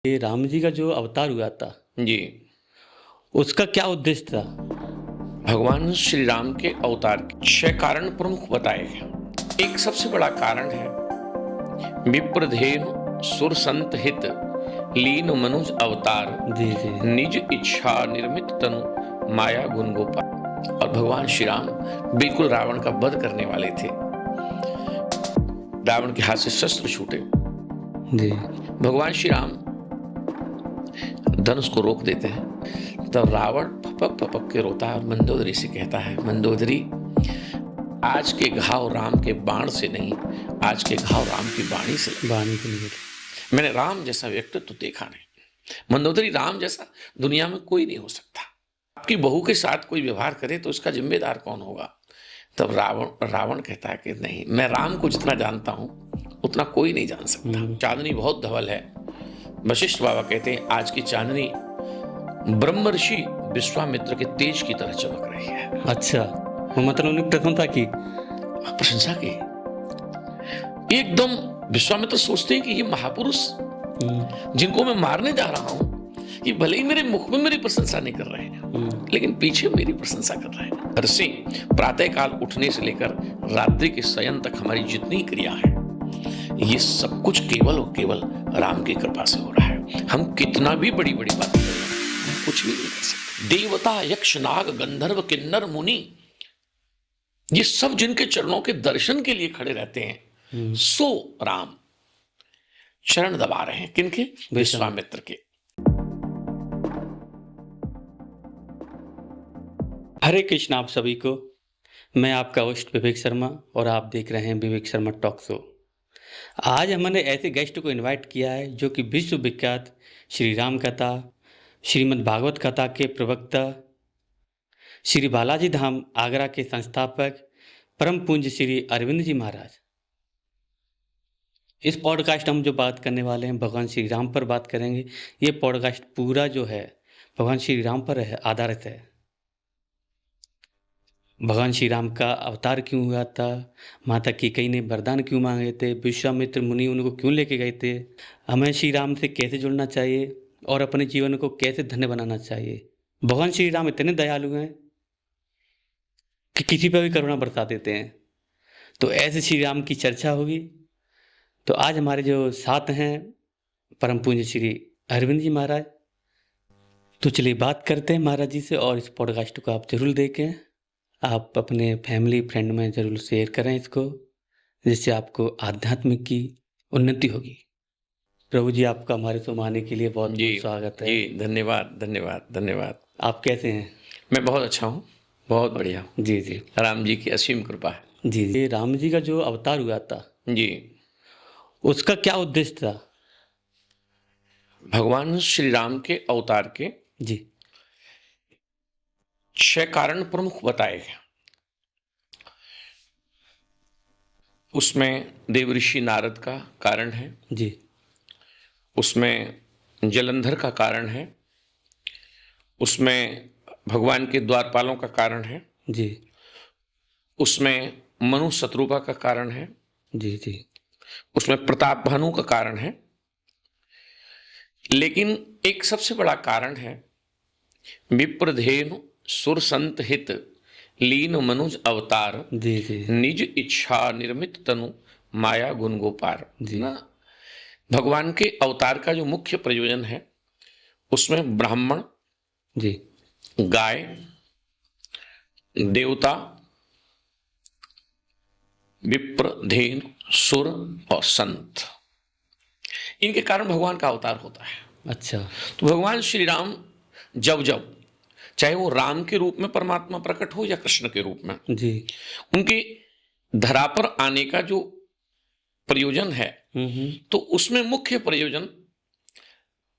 ये राम जी का जो अवतार हुआ था, जी। उसका क्या उद्देश्य था? भगवान श्री राम के अवतार के 6 कारण प्रमुख बताए गए। एक सबसे बड़ा कारण है विप्रधेनु सुर संत हित लीन मनुज अवतार जी, जी। निज इच्छा निर्मित तनु माया गुण गोपाल। और भगवान श्री राम बिल्कुल रावण का वध करने वाले थे। रावण के हाथ से शस्त्र छूटे, जी, भगवान श्री राम धनुष को रोक देते हैं। तब रावण फपक फपक के रोता है और मंदोदरी से कहता है, मंदोदरी, आज के घाव राम के बाण से नहीं, आज के घाव राम की वाणी से लगे। वाणी के लिए। मैंने राम जैसा व्यक्तित्व देखा नहीं। मंदोदरी, राम जैसा दुनिया में कोई नहीं हो सकता। आपकी बहू के साथ कोई व्यवहार करे तो उसका जिम्मेदार कौन होगा? तब रावण कहता है कि नहीं, मैं राम को जितना जानता हूं उतना कोई नहीं जान सकता। चांदनी बहुत धवल है। वशिष्ठ बाबा कहते हैं, आज की चांदनी ब्रह्म ऋषि विश्वामित्र के तेज की तरह चमक रही है। अच्छा, वो मतलब उन्होंने प्रशंसा की। एकदम विश्वामित्र सोचते हैं कि ये महापुरुष जिनको मैं मारने जा रहा हूं, ये भले ही मेरे मुख में मेरी प्रशंसा नहीं कर रहे हैं, लेकिन पीछे मेरी प्रशंसा कर रहे हैं। घर से प्रातः काल उठने से लेकर रात्रि के शयन तक हमारी जितनी क्रिया है, ये सब कुछ केवल और केवल राम की कृपा से हो रहा है। हम कितना भी बड़ी बड़ी बातें करें, हम कुछ भी नहीं कर सकते। देवता, यक्ष, नाग, गंधर्व, किन्नर, मुनि, ये सब जिनके चरणों के दर्शन के लिए खड़े रहते हैं, सो राम चरण दबा रहे हैं। किनके? विश्वामित्र के। हरे कृष्ण आप सभी को। मैं आपका होस्ट विवेक शर्मा और आप देख रहे हैं विवेक शर्मा टॉक शो। आज हमने ऐसे गेस्ट को इनवाइट किया है जो कि विश्व विख्यात श्री राम कथा, श्रीमद् भागवत कथा के प्रवक्ता, श्री बालाजी धाम आगरा के संस्थापक परम पूज्य श्री अरविंद जी महाराज। इस पॉडकास्ट हम जो बात करने वाले हैं भगवान श्री राम पर बात करेंगे। ये पॉडकास्ट पूरा जो है भगवान श्री राम पर है, आधारित है। भगवान श्री राम का अवतार क्यों हुआ था, माता कैकेयी ने वरदान क्यों मांगे थे, विश्वामित्र मुनि उनको क्यों लेके गए थे, हमें श्री राम से कैसे जुड़ना चाहिए और अपने जीवन को कैसे धन्य बनाना चाहिए। भगवान श्री राम इतने दयालु हैं कि किसी पर भी करुणा बरसा देते हैं। तो ऐसे श्री राम की चर्चा होगी। तो आज हमारे जो साथ हैं परम पूज्य श्री अरविंद जी महाराज। तो चलिए बात करते हैं महाराज जी से, और इस पॉडकास्ट को आप जरूर देखें। आप अपने फैमिली फ्रेंड में जरूर शेयर करें इसको, जिससे आपको आध्यात्मिक की उन्नति होगी। प्रभु जी, आपका हमारे शो आने के लिए बहुत बहुत स्वागत है। जी, धन्यवाद धन्यवाद धन्यवाद। आप कैसे हैं? मैं बहुत अच्छा हूँ, बहुत बढ़िया। जी जी, राम जी की असीम कृपा है। जी जी। राम जी का जो अवतार हुआ था, जी, उसका क्या उद्देश्य था? भगवान श्री राम के अवतार के जी 6 कारण प्रमुख बताए गए। उसमें देवऋषि नारद का कारण है, जी उसमें जलंधर का कारण है, उसमें भगवान के द्वारपालों का कारण है, जी उसमें मनु शत्रुपा का कारण है, जी जी, उसमें प्रताप भानु का कारण है। लेकिन एक सबसे बड़ा कारण है विप्रधेनु सुर संत हित लीन मनुज अवतार जी जी, निज इच्छा निर्मित तनु माया गुण गोपार। जी ना, भगवान के अवतार का जो मुख्य प्रयोजन है उसमें ब्राह्मण, जी गाय, देवता, विप्र, धेनु, सुर और संत, इनके कारण भगवान का अवतार होता है। अच्छा, तो भगवान श्री राम जब जब, चाहे वो राम के रूप में परमात्मा प्रकट हो या कृष्ण के रूप में, जी उनके धरा पर आने का जो प्रयोजन है, तो उसमें मुख्य प्रयोजन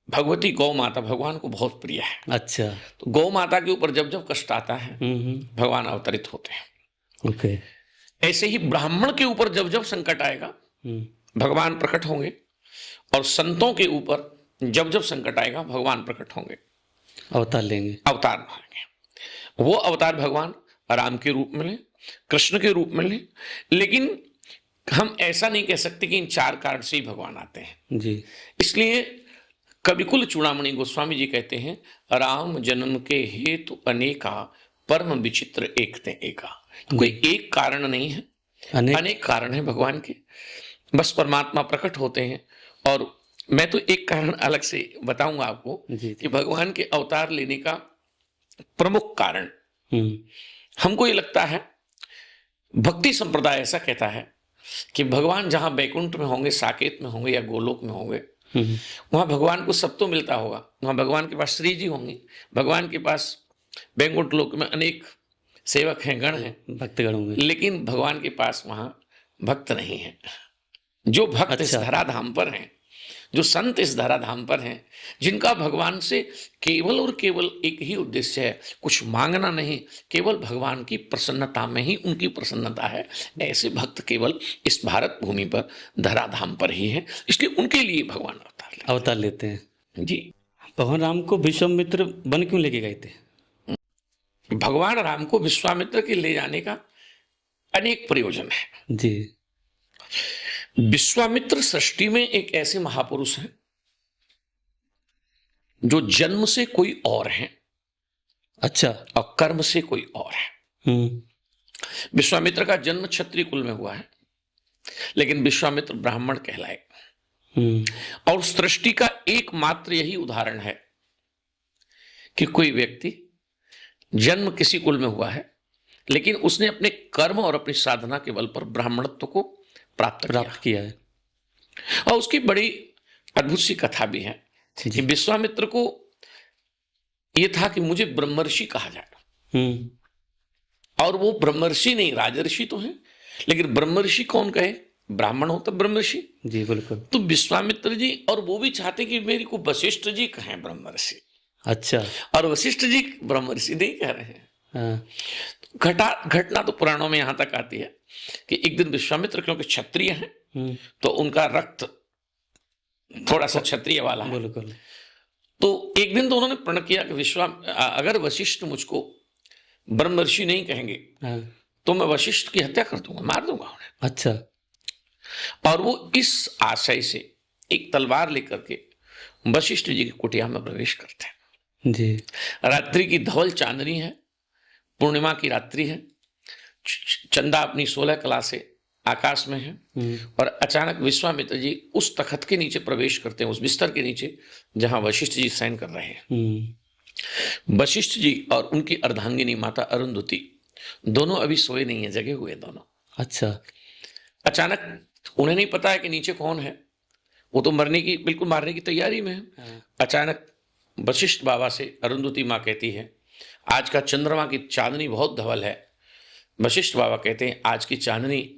भगवती गौ माता भगवान को बहुत प्रिय है। अच्छा, तो गौ माता के ऊपर जब जब कष्ट आता है भगवान अवतरित होते हैं। ओके। ऐसे ही ब्राह्मण के ऊपर जब जब संकट आएगा भगवान प्रकट होंगे, और संतों के ऊपर जब जब संकट आएगा भगवान प्रकट होंगे, अवतार लेंगे, अवतार लेंगे। वो अवतार भगवान राम के रूप में ले, कृष्ण के रूप में ले, लेकिन हम ऐसा नहीं कह सकते कि इन 4 कारण से ही भगवान आते हैं। जी इसलिए कविकुल चूड़ामणि गोस्वामी जी कहते हैं, राम जन्म के हेतु अनेका, परम विचित्र एक ते एका। कोई एक कारण नहीं है, अनेक कारण है भगवान के। बस परमात्मा प्रकट होते हैं। और मैं तो एक कारण अलग से बताऊंगा आपको कि भगवान के अवतार लेने का प्रमुख कारण, हमको ये लगता है, भक्ति संप्रदाय ऐसा कहता है कि भगवान जहां बैकुंठ में होंगे, साकेत में होंगे या गोलोक में होंगे, वहां भगवान को सब तो मिलता होगा। वहां भगवान के पास श्री जी होंगे, भगवान के पास बैकुंठ लोक में अनेक सेवक हैं, गण हैं, भक्तगण होंगे, लेकिन भगवान के पास वहां भक्त नहीं है। जो भक्त इस धराधाम पर हैं, जो संत इस धराधाम पर हैं, जिनका भगवान से केवल और केवल एक ही उद्देश्य है, कुछ मांगना नहीं, केवल भगवान की प्रसन्नता में ही उनकी प्रसन्नता है, ऐसे भक्त केवल इस भारत भूमि पर धराधाम पर ही हैं। इसलिए उनके लिए भगवान अवतार लेते हैं जी। भगवान राम को विश्वामित्र वन क्यों लेके गए थे? भगवान राम को विश्वामित्र के ले जाने का अनेक प्रयोजन है जी। विश्वामित्र सृष्टि में एक ऐसे महापुरुष हैं जो जन्म से कोई और हैं, अच्छा, और कर्म से कोई और है। विश्वामित्र का जन्म क्षत्रिय कुल में हुआ है, लेकिन विश्वामित्र ब्राह्मण कहलाए। और सृष्टि का एकमात्र यही उदाहरण है कि कोई व्यक्ति जन्म किसी कुल में हुआ है, लेकिन उसने अपने कर्म और अपनी साधना के बल पर ब्राह्मणत्व को प्राप्त किया है। और उसकी बड़ी अद्भुत सी कथा भी है कि विश्वामित्र को यह था कि मुझे ब्रह्मर्षि कहा जाए, और वो ब्रह्मर्षि नहीं, राजर्षि तो है, लेकिन ब्रह्मर्षि कौन कहे? ब्राह्मण हो तब ब्रह्मर्षि। जी बिल्कुल। तो विश्वामित्र जी, और वो भी चाहते कि मेरे को वशिष्ठ जी कहें ब्रह्मर्षि। अच्छा। और वशिष्ठ जी ब्रह्मर्षि नहीं कह रहे हैं। घटना तो पुराणों में यहां तक आती है कि एक दिन विश्वामित्र, क्योंकि क्षत्रिय हैं, तो उनका रक्त थोड़ा सा क्षत्रिय वाला है, बिल्कुल। तो एक दिन तो उन्होंने प्रण किया कि अगर वशिष्ठ मुझको ब्रह्मर्षि नहीं कहेंगे तो मैं वशिष्ठ की हत्या कर दूंगा, मार दूंगा उन्हें। अच्छा। और वो इस आशय से एक तलवार लेकर के वशिष्ठ जी की कुटिया में प्रवेश करते हैं जी। रात्रि की धवल चांदनी है, पूर्णिमा की रात्रि है, चंदा अपनी 16 कला से आकाश में है, और अचानक विश्वामित्र जी उस तख्त के नीचे प्रवेश करते हैं, उस बिस्तर के नीचे जहां वशिष्ठ जी शयन कर रहे हैं। वशिष्ठ जी और उनकी अर्धांगिनी माता अरुंधति दोनों अभी सोए नहीं है, जगे हुए दोनों। अच्छा। अचानक उन्हें नहीं पता है कि नीचे कौन है, वो तो बिल्कुल मारने की तैयारी में है। अचानक वशिष्ठ बाबा से अरुंधति माँ कहती है, आज का चंद्रमा की चांदनी बहुत धवल है। वशिष्ठ बाबा कहते हैं, आज की चांदनी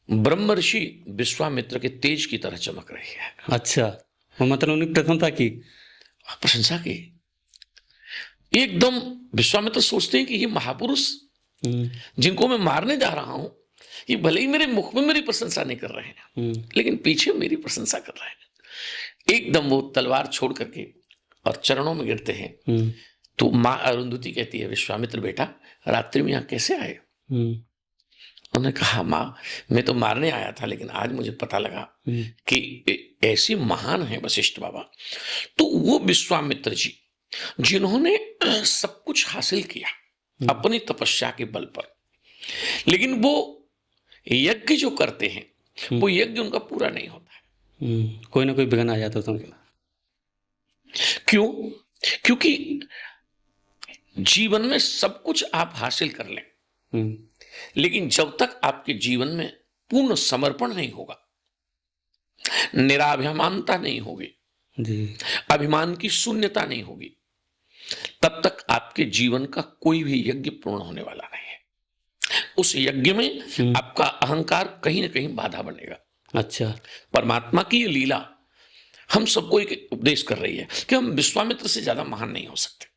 ब्रह्मर्षि विश्वामित्र के तेज की तरह चमक रही है। अच्छा, मतलब उन्हें प्रशंसा की। एकदम विश्वामित्र सोचते हैं कि ये महापुरुष जिनको मैं मारने जा रहा हूं, ये भले ही मेरे मुख में मेरी प्रशंसा नहीं कर रहे हैं, लेकिन पीछे मेरी प्रशंसा कर रहे हैं। एकदम वो तलवार छोड़ करके और चरणों में गिरते हैं। तो माँ अरुंधति कहती है, विश्वामित्र बेटा, रात्रि में यहाँ कैसे आए? उन्होंने कहा, माँ मैं तो मारने आया था, लेकिन आज मुझे पता लगा कि ऐसी महान है वशिष्ठ बाबा। तो वो विश्वामित्र जी जिन्होंने सब कुछ हासिल किया अपनी तपस्या के बल पर, लेकिन वो यज्ञ जो करते हैं वो यज्ञ उनका पूरा नहीं होता है। कोई ना कोई विघ्न आ जाता था। क्यों? क्योंकि जीवन में सब कुछ आप हासिल कर लें, लेकिन जब तक आपके जीवन में पूर्ण समर्पण नहीं होगा, निराभिमानता नहीं होगी जी, अभिमान की शून्यता नहीं होगी, तब तक आपके जीवन का कोई भी यज्ञ पूर्ण होने वाला नहीं है। उस यज्ञ में आपका अहंकार कहीं ना कहीं बाधा बनेगा। अच्छा। परमात्मा की ये लीला हम सबको एक उपदेश कर रही है कि हम विश्वामित्र से ज्यादा महान नहीं हो सकते।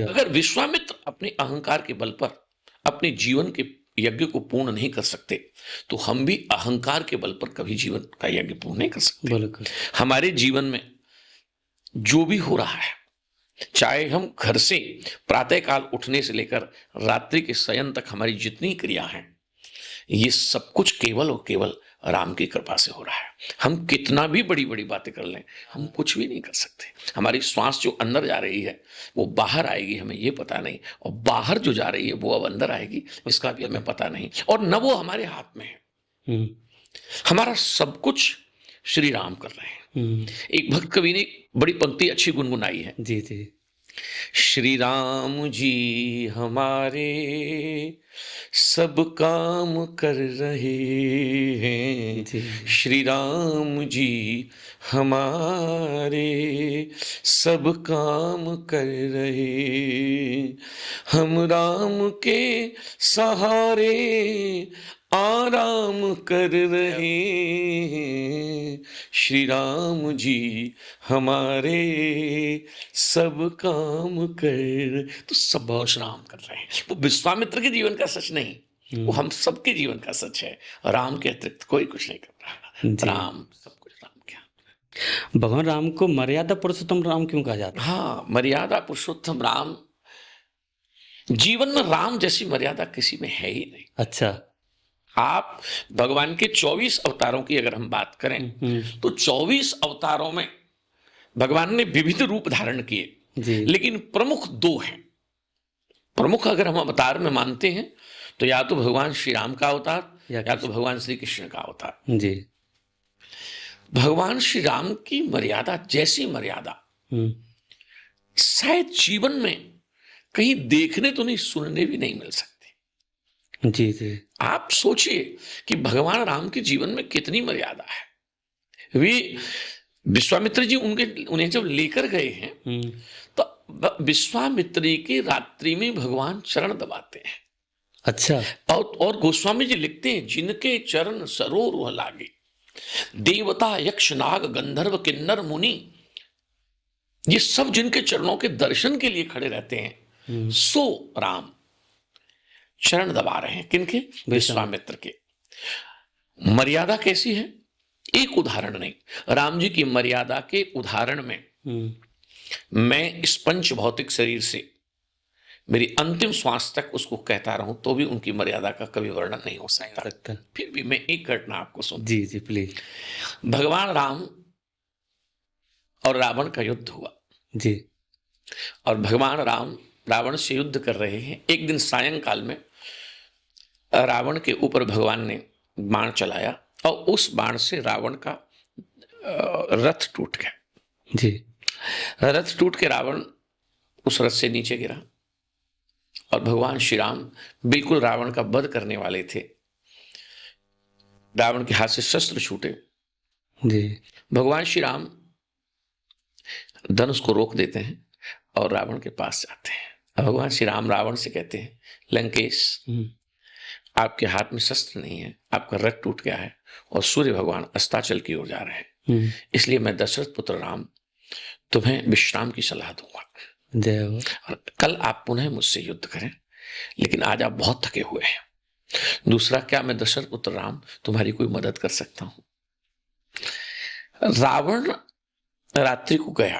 अगर विश्वामित्र अपने अहंकार के बल पर अपने जीवन के यज्ञ को पूर्ण नहीं कर सकते, तो हम भी अहंकार के बल पर कभी जीवन का यज्ञ पूर्ण नहीं कर सकते। हमारे जीवन में जो भी हो रहा है, चाहे हम घर से प्रातःकाल उठने से लेकर रात्रि के शयन तक हमारी जितनी क्रिया हैं, ये सब कुछ केवल और केवल राम की कृपा से हो रहा है। हम कितना भी बड़ी बड़ी बातें कर लें, हम कुछ भी नहीं कर सकते। हमारी श्वास जो अंदर जा रही है वो बाहर आएगी, हमें ये पता नहीं, और बाहर जो जा रही है वो अब अंदर आएगी, इसका भी हमें पता नहीं, और न वो हमारे हाथ में है। हमारा सब कुछ श्री राम कर रहे हैं। एक भक्त कवि ने बड़ी पंक्ति अच्छी गुनगुनाई है। जी जी। श्री राम जी हमारे सब काम कर रहे हैं, श्री राम जी हमारे सब काम कर रहे, हम राम के सहारे आराम कर रहे हैं, श्री राम जी हमारे सब काम कर, तो सब बहुत राम कर रहे हैं। वो विश्वामित्र के जीवन का सच नहीं, वो हम सबके जीवन का सच है। राम के अतिरिक्त कोई कुछ नहीं कर रहा, राम सब कुछ राम क्या। भगवान राम को मर्यादा पुरुषोत्तम राम क्यों कहा जाता है? हाँ, मर्यादा पुरुषोत्तम राम, जीवन में राम जैसी मर्यादा किसी में है ही नहीं। अच्छा। आप भगवान के 24 अवतारों की अगर हम बात करें तो 24 अवतारों में भगवान ने विविध रूप धारण किए, लेकिन प्रमुख दो हैं। प्रमुख अगर हम अवतार में मानते हैं तो या तो भगवान श्री राम का अवतार या तो भगवान श्री कृष्ण का अवतार। जी। भगवान श्री राम की मर्यादा जैसी मर्यादा शायद जीवन में कहीं देखने तो नहीं, सुनने भी नहीं मिल सकती। जी जी। आप सोचिए कि भगवान राम के जीवन में कितनी मर्यादा है। वे विश्वामित्र जी उन्हें जब लेकर गए हैं तो विश्वामित्री की रात्रि में भगवान चरण दबाते हैं। अच्छा। और गोस्वामी जी लिखते हैं, जिनके चरण सरोवर लागे, देवता यक्ष नाग गंधर्व किन्नर मुनि, ये सब जिनके चरणों के दर्शन के लिए खड़े रहते हैं, सो राम चरण दबा रहे हैं। किनके? विश्वामित्र के। मर्यादा कैसी है? एक उदाहरण नहीं, राम जी की मर्यादा के उदाहरण में मैं इस पंच भौतिक शरीर से मेरी अंतिम श्वास तक उसको कहता रहूं तो भी उनकी मर्यादा का कभी वर्णन नहीं हो सकता। फिर भी मैं एक घटना आपको सुन। जी जी प्लीज। भगवान राम और रावण का युद्ध हुआ जी, और भगवान राम रावण से युद्ध कर रहे हैं। एक दिन सायंकाल में रावण के ऊपर भगवान ने बाण चलाया और उस बाण से रावण का रथ टूट गया। जी। रथ टूट के रावण उस रथ से नीचे गिरा और भगवान श्री राम बिल्कुल रावण का वध करने वाले थे। रावण के हाथ से शस्त्र छूटे। जी। भगवान श्री राम धनुष को रोक देते हैं और रावण के पास जाते हैं। अब भगवान श्री राम रावण से कहते हैं, लंकेश आपके हाथ में शस्त्र नहीं है, आपका रथ टूट गया है और सूर्य भगवान अस्ताचल की ओर जा रहे हैं, इसलिए मैं दशरथ पुत्र राम तुम्हें विश्राम की सलाह दूंगा। जय हो। और कल आप पुनः मुझसे युद्ध करें, लेकिन आज आप बहुत थके हुए हैं। दूसरा, क्या मैं दशरथ पुत्र राम तुम्हारी कोई मदद कर सकता हूं? रावण रात्रि को गया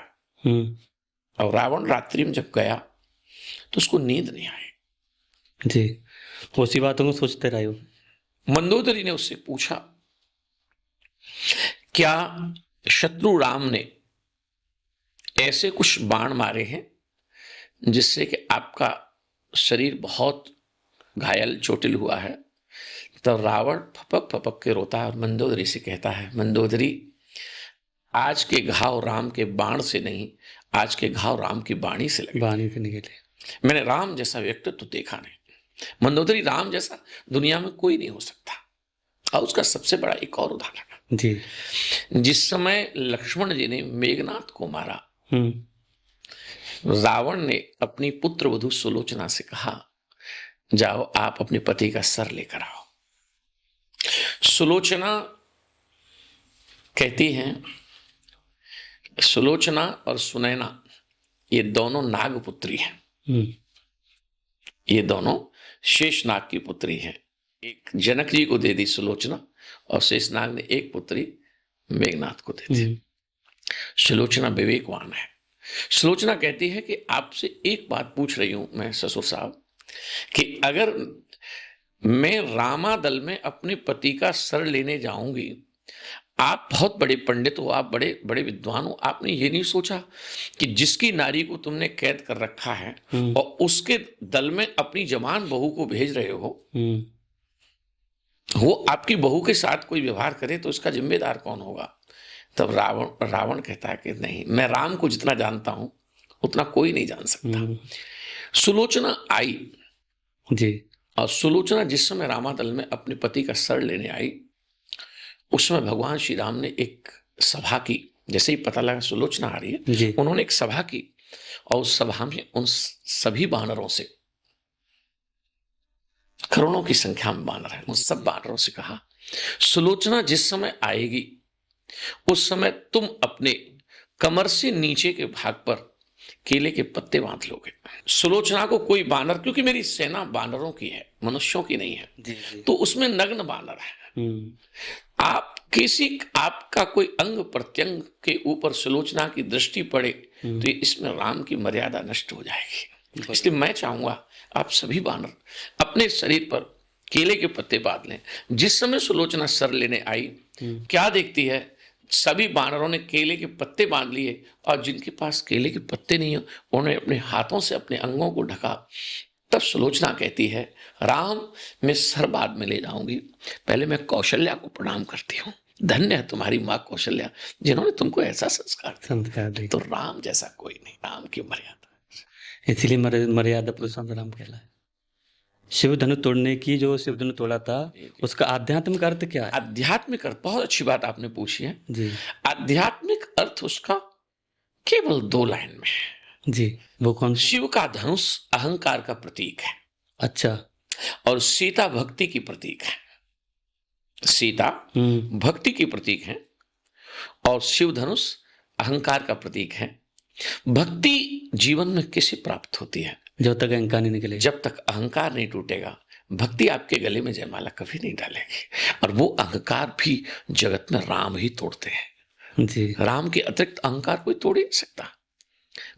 और रावण रात्रि में जब गया तो उसको नींद नहीं आई। जी, उसी बातों को सोचते रहे हो। मंदोदरी ने उससे पूछा, क्या शत्रु राम ने ऐसे कुछ बाण मारे हैं जिससे कि आपका शरीर बहुत घायल चोटिल हुआ है? तो रावण फपक फपक के रोता है और मंदोदरी से कहता है, मंदोदरी आज के घाव राम के बाण से नहीं, आज के घाव राम की बाणी से लगे। बाणी से निकले। मैंने राम जैसा व्यक्तित्व तो देखा नहीं। मंदोदरी, राम जैसा दुनिया में कोई नहीं हो सकता। और उसका सबसे बड़ा एक और उदाहरण जी, जिस समय लक्ष्मण जी ने मेघनाथ को मारा, रावण ने अपनी पुत्र वधू सुलोचना से कहा, जाओ आप अपने पति का सर लेकर आओ। सुलोचना कहती हैं, सुलोचना और सुनैना ये दोनों नागपुत्री हैं। ये दोनों शेषनाग की पुत्री है। एक जनक जी को दे दी सुलोचना और शेषनाग ने एक पुत्री मेघनाथ को दे दी। सुलोचना विवेकवान है। सुलोचना कहती है कि आपसे एक बात पूछ रही हूं मैं ससुर साहब, कि अगर मैं रामादल में अपने पति का सर लेने जाऊंगी। आप बहुत बड़े पंडित हो, आप बड़े बड़े विद्वान हो, आपने ये नहीं सोचा कि जिसकी नारी को तुमने कैद कर रखा है और उसके दल में अपनी जवान बहू को भेज रहे हो, वो आपकी बहू के साथ कोई व्यवहार करे तो इसका जिम्मेदार कौन होगा? तब रावण कहता है कि नहीं, मैं राम को जितना जानता हूं उतना कोई नहीं जान सकता। सुलोचना आई जी। और सुलोचना जिस समय रामादल में अपने पति का सर लेने आई, उस समय भगवान श्री राम ने एक सभा की। जैसे ही पता लगा सुलोचना आ रही है, उन्होंने एक सभा की और उस सभा में उन सभी वानरों से, करोड़ों की संख्या में वानर है, उन सब वानरों से कहा, सुलोचना जिस समय आएगी उस समय तुम अपने कमर से नीचे के भाग पर केले के पत्ते बांध लोगे। सुलोचना को कोई बानर, क्योंकि मेरी सेना बानरों की है, मनुष्यों की नहीं है, तो उसमें नग्न बानर है। आपका कोई अंग प्रत्यंग के ऊपर सुलोचना की दृष्टि पड़े तो इसमें राम की मर्यादा नष्ट हो जाएगी। इसलिए मैं चाहूंगा आप सभी बानर अपने शरीर पर केले के पत्ते बांध लें। जिस समय सुलोचना सर लेने आई, क्या देखती है, सभी बानरों ने केले के पत्ते बांध लिए और जिनके पास केले के पत्ते नहीं है उन्होंने अपने हाथों से अपने अंगों को ढका। तब सुलोचना कहती है, राम मैं सर बाद में ले जाऊंगी, पहले मैं कौशल्या को प्रणाम करती हूँ। धन्य है तुम्हारी माँ कौशल्या जिन्होंने तुमको ऐसा संस्कार दिया। तो राम जैसा कोई नहीं, राम की मर्यादा, इसीलिए मर्यादा पुरुषोत्तम राम कहलाए। शिव धनु तोड़ने की, जो शिव धनु तोड़ा था, उसका आध्यात्मिक अर्थ क्या है? आध्यात्मिक अर्थ, बहुत अच्छी बात आपने पूछी है जी। आध्यात्मिक अर्थ उसका केवल 2 लाइन में है जी। वो कौन? शिव का धनुष अहंकार का प्रतीक है। अच्छा। और सीता भक्ति की प्रतीक है। सीता भक्ति की प्रतीक है और शिव धनुष अहंकार का प्रतीक है। भक्ति जीवन में कैसे प्राप्त होती है? जब तक अहंकार नहीं निकले, जब तक अहंकार नहीं टूटेगा, भक्ति आपके गले में जयमाला कभी नहीं डालेगी। और वो अहंकार भी जगत में राम ही तोड़ते हैं जी। राम के अतिरिक्त अहंकार कोई तोड़ ही नहीं सकता।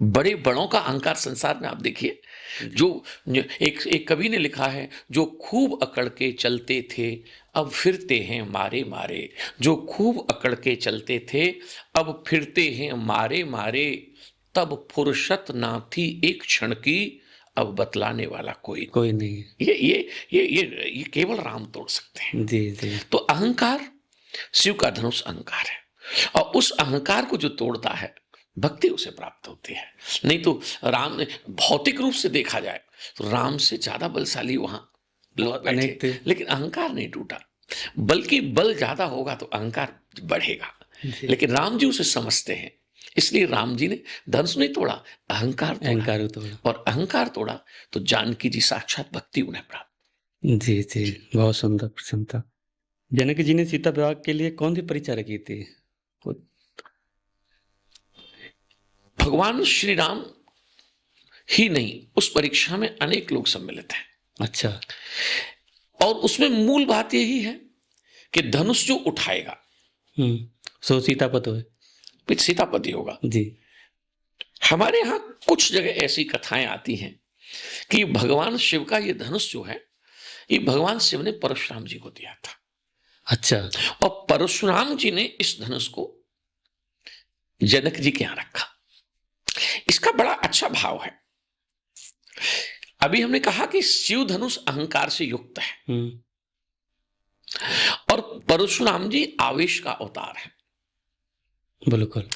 बड़े बड़ों का अहंकार संसार में आप देखिए, जो एक कवि ने लिखा है, जो खूब अकड़ के चलते थे अब फिरते हैं मारे मारे, जो खूब अकड़ के चलते थे अब फिरते हैं मारे मारे, तब फुर्सत ना थी एक क्षण की, अब बतलाने वाला कोई नहीं। ये केवल राम तोड़ सकते हैं। जी जी। तो अहंकार, शिव का धनुष अहंकार है और उस अहंकार को जो तोड़ता है भक्ति उसे प्राप्त होती है। नहीं तो राम ने भौतिक रूप से देखा जाए तो राम से ज्यादा बलशाली वहां लोग बैठे थे, लेकिन अहंकार नहीं टूटा, बल्कि बल ज्यादा होगा तो अहंकार बढ़ेगा। लेकिन राम जी उसे समझते हैं, इसलिए राम जी ने धनुष नहीं तोड़ा, अहंकार तोड़ा। और अहंकार तोड़ा तो जानकी जी साक्षात भक्ति उन्हें प्राप्त। जी जी, बहुत सुंदर प्रसन्नता। जनक जी ने सीता विवाह के लिए कौन सी परीक्षा रखी थी? भगवान श्री राम ही नहीं, उस परीक्षा में अनेक लोग सम्मिलित हैं। अच्छा। और उसमें मूल बात यही है कि धनुष जो उठाएगा सो सीतापति हो, सीतापति होगा जी। हमारे यहाँ कुछ जगह ऐसी कथाएं आती हैं कि भगवान शिव का ये धनुष जो है, ये भगवान शिव ने परशुराम जी को दिया था। अच्छा। और परशुराम जी ने इस धनुष को जनक जी के यहां रखा। इसका बड़ा अच्छा भाव है। अभी हमने कहा कि शिव धनुष अहंकार से युक्त है और परशुराम जी आवेश का अवतार है। बिल्कुल।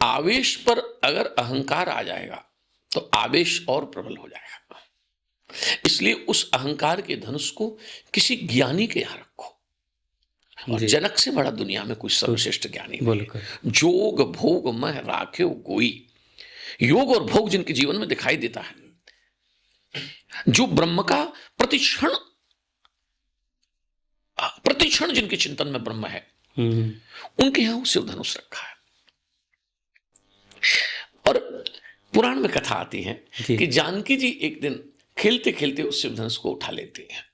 आवेश पर अगर अहंकार आ जाएगा तो आवेश और प्रबल हो जाएगा। इसलिए उस अहंकार के धनुष को किसी ज्ञानी के यहां रखो। और जनक से बड़ा दुनिया में कोई सर्वश्रेष्ठ ज्ञानी नहीं है। जोग भोग मह राख्यो कोई, योग और भोग जिनके जीवन में दिखाई देता है, जो ब्रह्म का प्रतिक्षण जिनके चिंतन में ब्रह्म है, उनके यहां शिव धनुष रखा है। और पुराण में कथा आती है कि जानकी जी एक दिन खेलते खेलते उस शिव धनुष को उठा लेती हैं,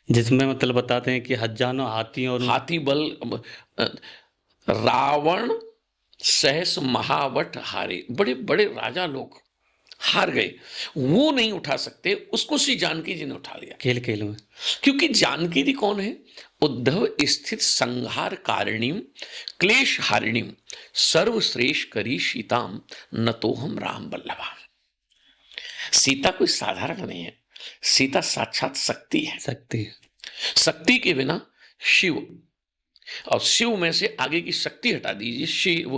जिसमें मतलब बताते हैं कि हजारों हाथी और हाथी बल, रावण सहस महावट हारे, बड़े बड़े राजा लोग हार गए, वो नहीं उठा सकते, उसको श्री जानकी जी ने उठा लिया। खेल खेल में। क्योंकि जानकी जी कौन है? उद्धव स्थित संहार कारिणीम क्लेश हारिणीम सर्वश्रेष्ठ करी सीताम न तो हम राम वल्लभा। सीता कोई साधारण नहीं है, सीता साक्षात शक्ति है। शक्ति के बिना शिव, और शिव में से आगे की शक्ति हटा दीजिए शिव,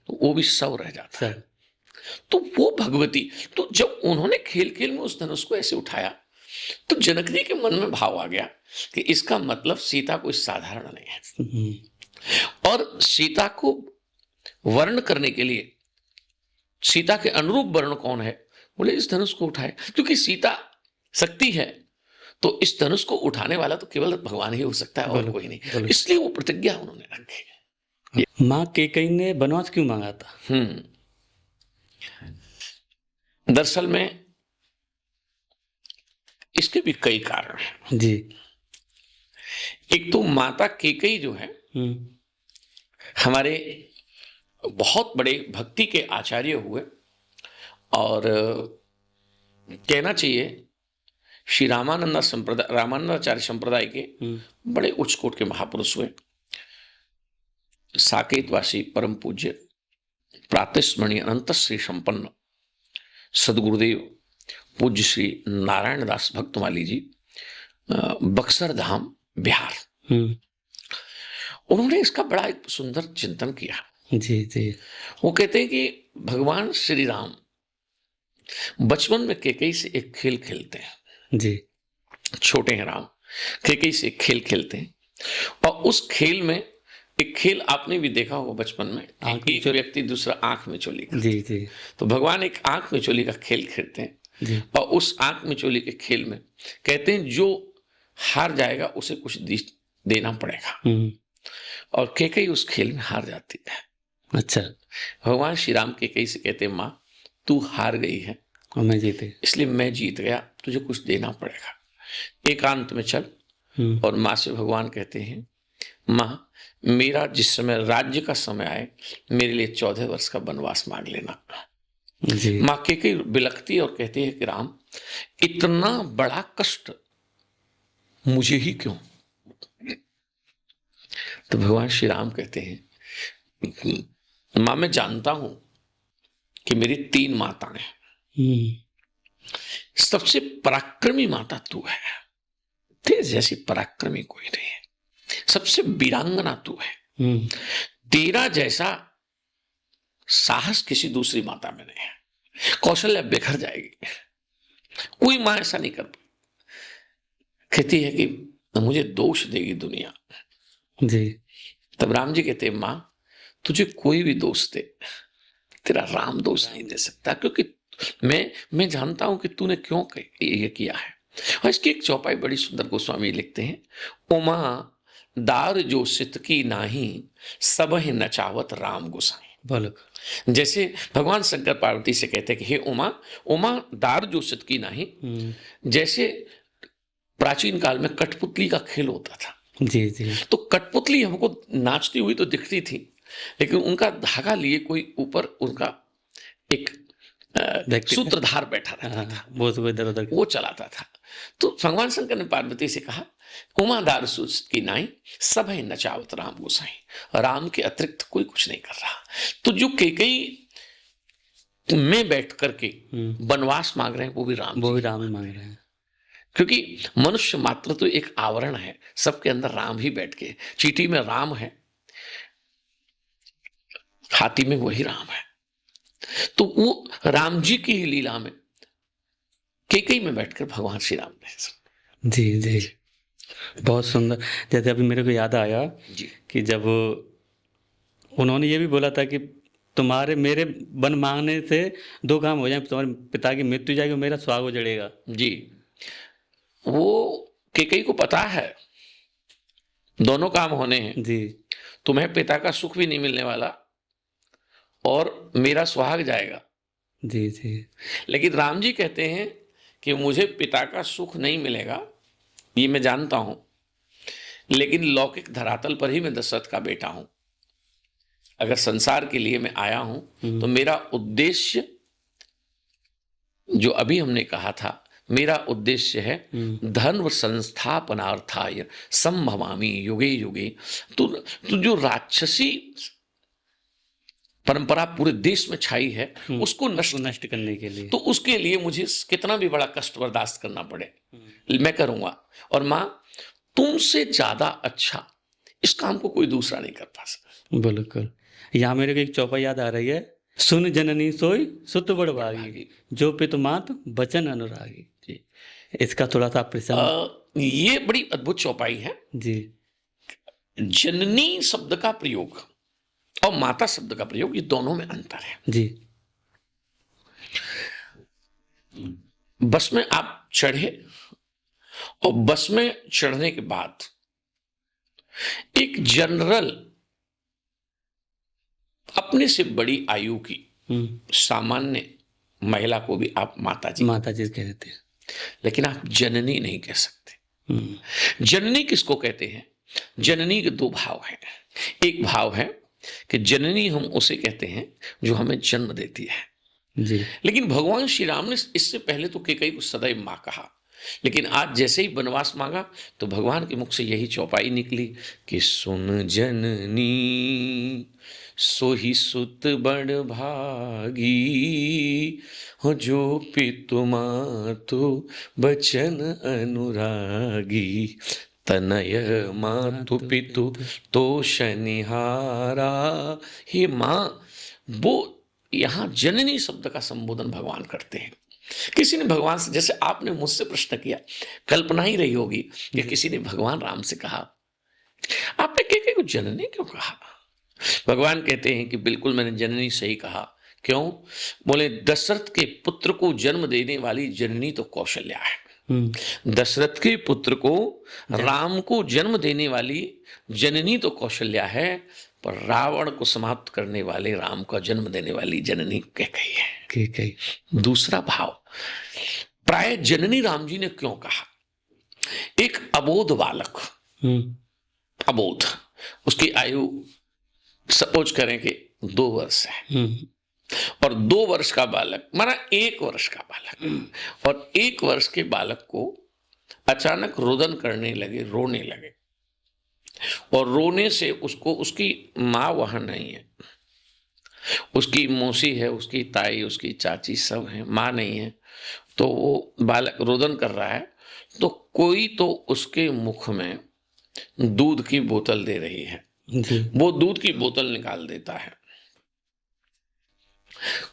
तो वो भी शव रह जाता है। तो वो भगवती, तो जब उन्होंने खेल खेल में उस धनुष को ऐसे उठाया तो जनक जी के मन में भाव आ गया कि इसका मतलब सीता कोई साधारण नहीं है। और सीता को वर्ण करने के लिए सीता के अनुरूप वर्ण कौन है? बोले इस धनुष को उठाए, क्योंकि सीता शक्ति है तो इस धनुष को उठाने वाला तो केवल भगवान ही हो सकता है और कोई नहीं। इसलिए वो प्रतिज्ञा उन्होंने रखी। माँ कैकेयी ने वनवास क्यों मांगा था? दरअसल में इसके भी कई कारण हैं जी। एक तो माता कैकेयी जो है हमारे बहुत बड़े भक्ति के आचार्य हुए, और कहना चाहिए श्री रामानंदाचार्य संप्रदाय के बड़े उच्च कोट के महापुरुष हुए। साकेतवासी परम पूज्य प्रातस्मरणीय अनंत श्री संपन्न सदगुरुदेव पूज्य श्री नारायण दास भक्तमाली जी, बक्सर धाम बिहार, उन्होंने इसका बड़ा एक सुंदर चिंतन किया। जी जी। वो कहते हैं कि भगवान श्री राम बचपन में कैकेयी से एक खेल खेलते हैं। जी। छोटे हैं राम, कैकेयी से एक खेल खेलते हैं, और उस खेल में एक खेल आपने भी देखा होगा बचपन में, एक व्यक्ति दूसरा आंख में चोली करते। जी जी। तो भगवान एक आंख में चोली का खेल खेलते हैं जी। और उस आंख में चोली के खेल में कहते हैं जो हार जाएगा उसे कुछ देना पड़ेगा, और कैकेयी उस खेल में हार जाती है। अच्छा। भगवान श्री राम कैकेयी से कहते हैं माँ तू हार गई है और मैं जीते, इसलिए मैं जीत गया, तुझे कुछ देना पड़ेगा, एकांत में चल। और माँ से भगवान कहते हैं माँ मेरा जिस समय राज्य का समय आए मेरे लिए 14 वर्ष का वनवास मांग लेना। जी। माँ कैकेयी बिलखती और कहती है कि राम इतना बड़ा कष्ट मुझे ही क्यों? तो भगवान श्री राम कहते हैं माँ मैं जानता हूं कि मेरी 3 माताएं हैं, सबसे पराक्रमी माता तू है, तेरे जैसी पराक्रमी कोई नहीं है, सबसे वीरांगना तू है, तेरा जैसा साहस किसी दूसरी माता में नहीं है, कौशल्या बिखर जाएगी, कोई मां ऐसा नहीं कर। कहती है कि मुझे दोष देगी दुनिया। जी। तब राम जी कहते हैं मां तुझे कोई भी दोष दे तेरा राम दोष नहीं दे सकता, क्योंकि मैं जानता हूं कि तूने क्यों ये किया है। और इसकी एक चौपाई बड़ी सुंदर गोस्वामी लिखते हैं, उमा दार जो सित की नाही सब ही नचावत राम गोसाई। बोलो। जैसे भगवान शंकर पार्वती से कहते हैं कि हे उमा, उमा दार जो सित की नाही, जैसे प्राचीन काल में कठपुतली का खेल होता था। जी जी। तो कठपुतली हमको नाचती हुई तो दिखती थी, लेकिन उनका धागा लिए कोई ऊपर उनका एक सूत्रधार बैठा रहता था, वो चलाता था। तो भगवान शंकर ने पार्वती से कहा उमादार सूच की नाई सब है नचावत राम गोसाई, राम के अतिरिक्त कोई कुछ नहीं कर रहा। तो जो कैकेयी में बैठ करके वनवास मांग रहे हैं वो भी राम ही मांग रहे हैं, क्योंकि मनुष्य मात्र तो एक आवरण है, सबके अंदर राम ही बैठ के, चींटी में राम है, हाथी में वही राम है। तो वो राम जी की ही लीला में कैकेयी में बैठकर भगवान श्री राम ने। जी जी, बहुत सुंदर। जैसे अभी मेरे को याद आया जी कि जब उन्होंने ये भी बोला था कि तुम्हारे मेरे वन मांगने से 2 काम हो जाए, तुम्हारे पिता की मृत्यु जाएगी, मेरा स्वाग उजड़ेगा। जी, वो कैकेयी को पता है दोनों काम होने हैं जी। तुम्हें पिता का सुख भी नहीं मिलने वाला और मेरा सुहाग जाएगा। जी जी। लेकिन राम जी कहते हैं कि मुझे पिता का सुख नहीं मिलेगा, ये मैं जानता हूं, लेकिन लौकिक धरातल पर ही मैं दशरथ का बेटा हूं। अगर संसार के लिए मैं आया हूं तो मेरा उद्देश्य जो अभी हमने कहा था, मेरा उद्देश्य है धर्म संस्थापनार्थाय संभवामि युगे युगे। तो जो राक्षसी परंपरा पूरे देश में छाई है उसको नष्ट करने के लिए, तो उसके लिए मुझे कितना भी बड़ा कष्ट बर्दाश्त करना पड़े मैं करूंगा। और मां, तुमसे ज्यादा अच्छा इस काम को कोई दूसरा नहीं कर पा सकता। बिल्कुल। यहाँ मेरे को एक चौपाई याद आ रही है, सुन जननी सोई सुत बड़ भागी, जो पितु मात बचन अनुरागी जी। इसका थोड़ा सा प्रसंग। ये बड़ी अद्भुत चौपाई है जी। जननी शब्द का प्रयोग और माता शब्द का प्रयोग, ये दोनों में अंतर है जी। बस में आप चढ़े और बस में चढ़ने के बाद एक जनरल अपने से बड़ी आयु की सामान्य महिला को भी आप माता जी कहते हैं, लेकिन आप जननी नहीं कह सकते। जननी किसको कहते हैं? जननी के दो भाव हैं। एक भाव है कि जननी हम उसे कहते हैं जो हमें जन्म देती है जी। लेकिन भगवान श्री राम ने इससे पहले तो कैकेयी को सदैव मां कहा, लेकिन आज जैसे ही वनवास मांगा तो भगवान के मुख से यही चौपाई निकली कि सुन जननी सोही सुत बड़ भागी, हो जो पितु मातु बचन अनुरागी, तनय मातु पितु तोष निहारा। हे मां, वो यहां जननी शब्द का संबोधन भगवान करते हैं। किसी ने भगवान से, जैसे आपने मुझसे प्रश्न किया, कल्पना ही रही होगी कि किसी ने भगवान राम से कहा आपने कैकेयी को जननी क्यों कहा? भगवान कहते हैं कि बिल्कुल मैंने जननी सही कहा। क्यों? बोले दशरथ के पुत्र को जन्म देने वाली जननी तो कौशल्या है। दशरथ के पुत्र को, राम को जन्म देने वाली जननी तो कौशल्या है, पर रावण को समाप्त करने वाले, राम का जन्म देने वाली जननी कैकेयी है। कैकेयी। दूसरा भाव, प्राय जननी राम जी ने क्यों कहा? एक अबोध बालक, अबोध, उसकी आयु सपोज करें कि 2 वर्ष है, और 2 वर्ष का बालक माना 1 वर्ष का बालक, और 1 वर्ष के बालक को अचानक रोदन करने लगे, रोने लगे, और रोने से उसको, उसकी माँ वहां नहीं है, उसकी मौसी है, उसकी ताई, उसकी चाची सब है, माँ नहीं है, तो वो बालक रोदन कर रहा है, तो कोई तो उसके मुख में दूध की बोतल दे रही है, वो दूध की बोतल निकाल देता है।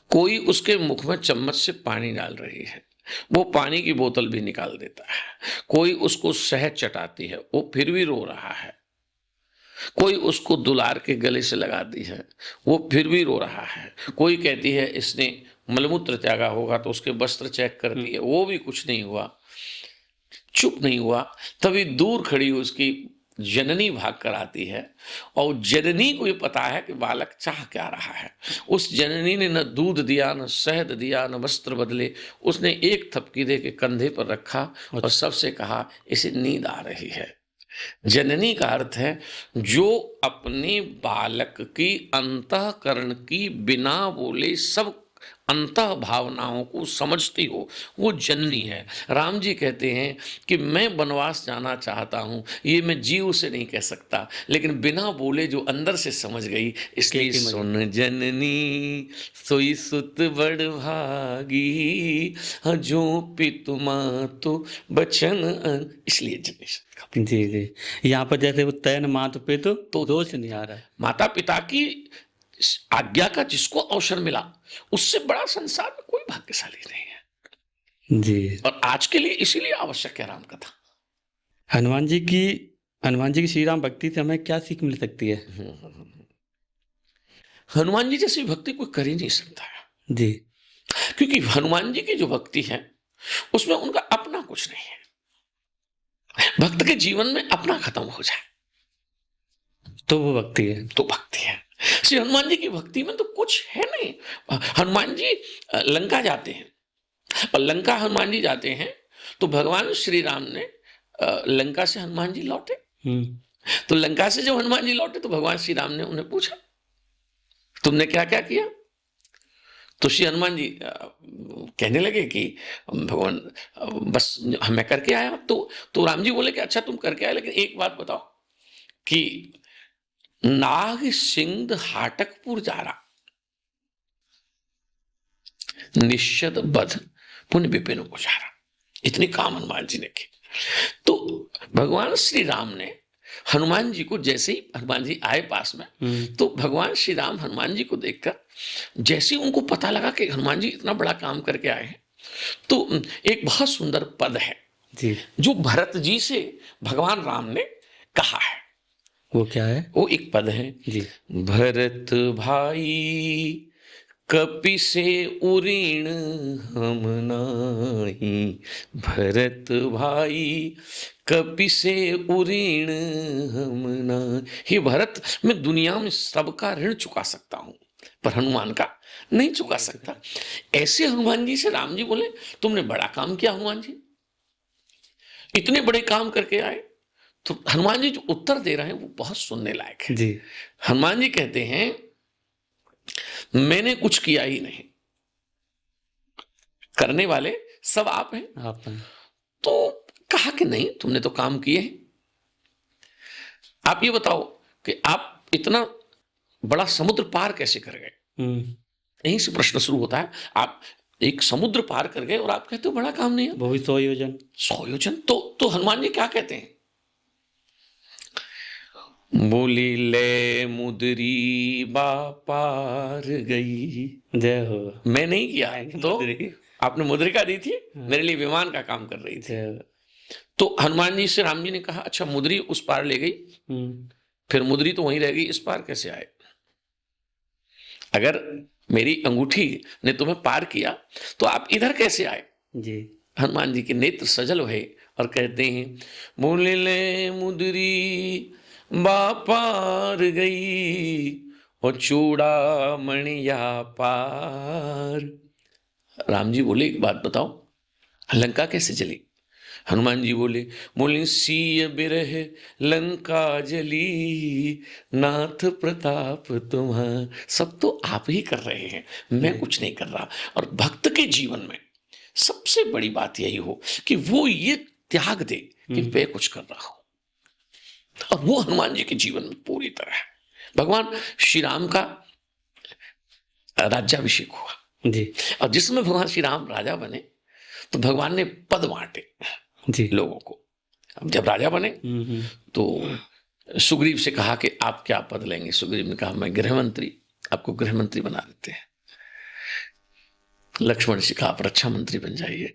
कोई उसके मुख में चम्मच से पानी डाल रही है, वो पानी की बोतल भी निकाल देता है। कोई उसको शहद चटाती है, वो फिर भी रो रहा है। कोई उसको दुलार के गले से लगाती है, वो फिर भी रो रहा है। कोई कहती है इसने मलमूत्र त्यागा होगा, तो उसके वस्त्र चेक करती है, वो भी कुछ नहीं हुआ, चुप नहीं हुआ। तभी दूर खड़ी उसकी जननी भाग कर आती है, और जननी को ये पता है कि बालक चाह क्या रहा है। उस जननी ने न दूध दिया, न शहद दिया, न वस्त्र बदले, उसने एक थपकी दे के कंधे पर रखा और सबसे कहा इसे नींद आ रही है। जननी का अर्थ है जो अपने बालक की अंतःकरण की बिना बोले सब अंतः भावनाओं को समझती हो, वो जननी है। राम जी कहते हैं कि मैं वनवास जाना चाहता हूं, ये मैं जीव से नहीं कह सकता, लेकिन बिना बोले जो अंदर से समझ गई, इसलिए सुन जननी सोई सुत बड़ भागी, जो पितु मातु बचन, इसलिए जननी। जी जी। यहाँ पर जैसे वो तैन मातु पितु तो दोष नहीं आ रहा है। माता पिता की आज्ञा का जिसको अवसर मिला, उससे बड़ा संसार में कोई भाग्यशाली नहीं है जी। और आज के लिए इसीलिए आवश्यक है राम कथा। हनुमान जी की श्री राम भक्ति से हमें क्या सीख मिल सकती है? हनुमान जी जैसी भक्ति कोई कर ही नहीं सकता है जी। क्योंकि हनुमान जी की जो भक्ति है उसमें उनका अपना कुछ नहीं है। भक्त के जीवन में अपना खत्म हो जाए तो वो भक्ति है, तो भक्ति है। श्री हनुमान जी की भक्ति में तो कुछ है नहीं। हनुमान जी लंका जाते हैं, और लंका हनुमान जी जाते हैं तो भगवान श्री राम ने लंका से हनुमान जी लौटे, तो लंका से जब हनुमान जी लौटे तो भगवान श्री राम ने उन्हें पूछा तुमने क्या क्या किया? तो श्री हनुमान जी कहने लगे कि भगवान बस मैं करके आया। तो राम जी बोले कि अच्छा तुम करके आए, लेकिन एक बात बताओ कि नाग सिंह हाटकपुर जा रहा, निश्चद बध पुण्य विपिन उपचारा, इतनी काम हनुमान जी ने की। तो भगवान श्री राम ने हनुमान जी को, जैसे ही हनुमान जी आए पास में, तो भगवान श्री राम हनुमान जी को देखकर, जैसे ही उनको पता लगा कि हनुमान जी इतना बड़ा काम करके आए हैं, तो एक बहुत सुंदर पद है जी, जो भरत जी से भगवान राम ने कहा है। वो क्या है? वो एक पद है जी, भरत भाई कपि से उरीण हम नाही, भरत भाई कपि से उरीण हम नाही। हे भरत, मैं दुनिया में सबका ऋण चुका सकता हूं, पर हनुमान का नहीं चुका सकता। ऐसे हनुमान जी से राम जी बोले तुमने बड़ा काम किया हनुमान जी, इतने बड़े काम करके आए। तो हनुमान जी जो उत्तर दे रहे हैं वो बहुत सुनने लायक है। जी, हनुमान जी कहते हैं मैंने कुछ किया ही नहीं, करने वाले सब आप हैं। आप हैं। तो कहा कि नहीं, तुमने तो काम किए हैं। आप ये बताओ कि आप इतना बड़ा समुद्र पार कैसे कर गए? यहीं से प्रश्न शुरू होता है। आप एक समुद्र पार कर गए और आप कहते हो बड़ा काम नहीं है, वो भी 100 योजन। 100 योजन। तो हनुमान जी क्या कहते हैं? बोली ले मुदरी बा पार गई। जय हो। मैं नहीं किया तो मुद्री। आपने मुद्रिका दी थी, मेरे लिए विमान का काम कर रही थी। जय हो। तो हनुमान जी से राम जी ने कहा अच्छा मुद्री उस पार ले गई, फिर मुद्री तो वहीं रह गई, इस पार कैसे आए? अगर मेरी अंगूठी ने तुम्हें पार किया तो आप इधर कैसे आए? जी, हनुमान जी के नेत्र सजल हुए और कहते हैं बोले ले मुद्री बा पार गई और चूड़ा मणिया पार। राम जी बोले एक बात बताओ, लंका कैसे जली? हनुमान जी बोले सीय बिरह लंका जली, नाथ प्रताप तुम्हारा। सब तो आप ही कर रहे हैं, मैं कुछ नहीं कर रहा। और भक्त के जीवन में सबसे बड़ी बात यही हो कि वो ये त्याग दे कि मैं कुछ कर रहा हूं, और वो हनुमान जी के जीवन में पूरी तरह है। भगवान श्री राम का राज्याभिषेक हुआ जी, और जिसमें भगवान श्री राम राजा बने तो भगवान ने पद बांटे जी, लोगों को। अब जब राजा बने तो सुग्रीव से कहा कि आप क्या पद लेंगे? सुग्रीव ने कहा मैं गृहमंत्री, आपको गृहमंत्री बना देते हैं। लक्ष्मण से कहा आप रक्षा मंत्री बन जाइए।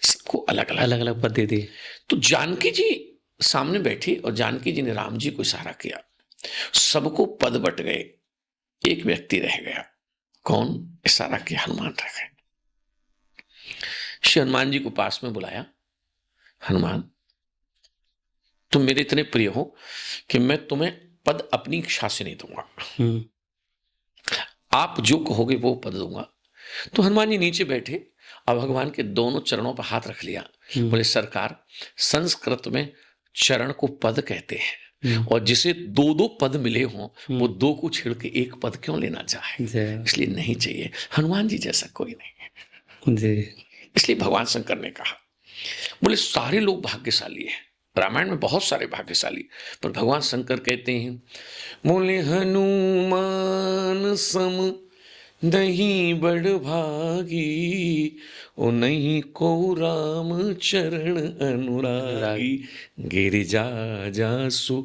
सबको अलग अलग पद दे दिए। तो जानकी जी सामने बैठी और जानकी जी ने राम जी को इशारा किया, सबको पद बट गए, एक व्यक्ति रह गया। कौन? इशारा किया, हनुमान रह गए। श्री हनुमान जी को पास में बुलाया, हनुमान तुम मेरे इतने प्रिय हो कि मैं तुम्हें पद अपनी इच्छा से नहीं दूंगा, आप जो कहोगे वो पद दूंगा। तो हनुमान जी नीचे बैठे और भगवान के दोनों चरणों पर हाथ रख लिया। बोले सरकार, संस्कृत में चरण को पद कहते हैं, और जिसे दो दो पद मिले हों वो दो को छिड़ के एक पद क्यों लेना चाहे? इसलिए नहीं चाहिए। हनुमान जी जैसा कोई नहीं है जी। इसलिए भगवान शंकर ने कहा। बोले सारे लोग भाग्यशाली हैं, रामायण में बहुत सारे भाग्यशाली, पर भगवान शंकर कहते हैं बोले हनुमान सम नहीं बड़ भागी, ओ नहीं को राम चरण अनुरागी, गिरिजा जासु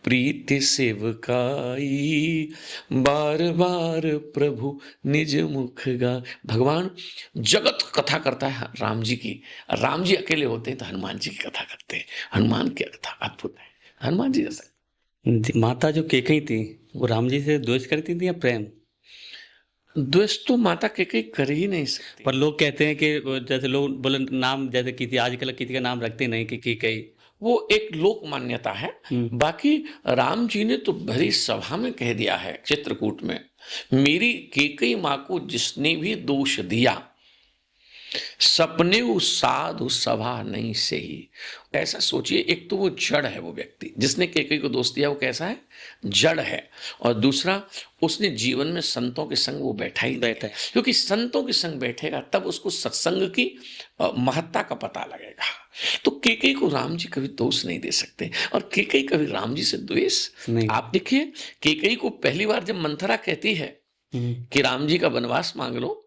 प्रीति सेवकाई, बार बार प्रभु निज मुख गा। भगवान जगत कथा करता है राम जी की, राम जी अकेले होते हैं तो हनुमान जी की कथा करते हैं। हनुमान की कथा अद्भुत है, हनुमान जी जैसा। माता जो कैकेयी थी वो राम जी से द्वेष करती थी या प्रेम? द्वेष तो माता कैकेयी कर ही नहीं सकती। पर लोग कहते हैं कि जैसे लोग बोले नाम, जैसे किसी आजकल किसी का नाम रखते नहीं कि कैकेयी, वो एक लोक मान्यता है। बाकी राम जी ने तो भरी सभा में कह दिया है चित्रकूट में, मेरी कैकेयी माँ को जिसने भी दोष दिया सपने साधु सभा नहीं सही। ऐसा सोचिए, एक तो वो जड़ है, वो व्यक्ति जिसने केकई को दोष दिया वो कैसा है, जड़ है। और दूसरा, उसने जीवन में संतों के संग वो बैठा ही नहीं है, क्योंकि संतों के संग बैठेगा तब उसको सत्संग की महत्ता का पता लगेगा। तो केकई को राम जी कभी दोष नहीं दे सकते, और केकई कभी राम जी से द्वेष नहीं। आप देखिए, केकई को पहली बार जब मंथरा कहती है कि राम जी का वनवास मांग लो,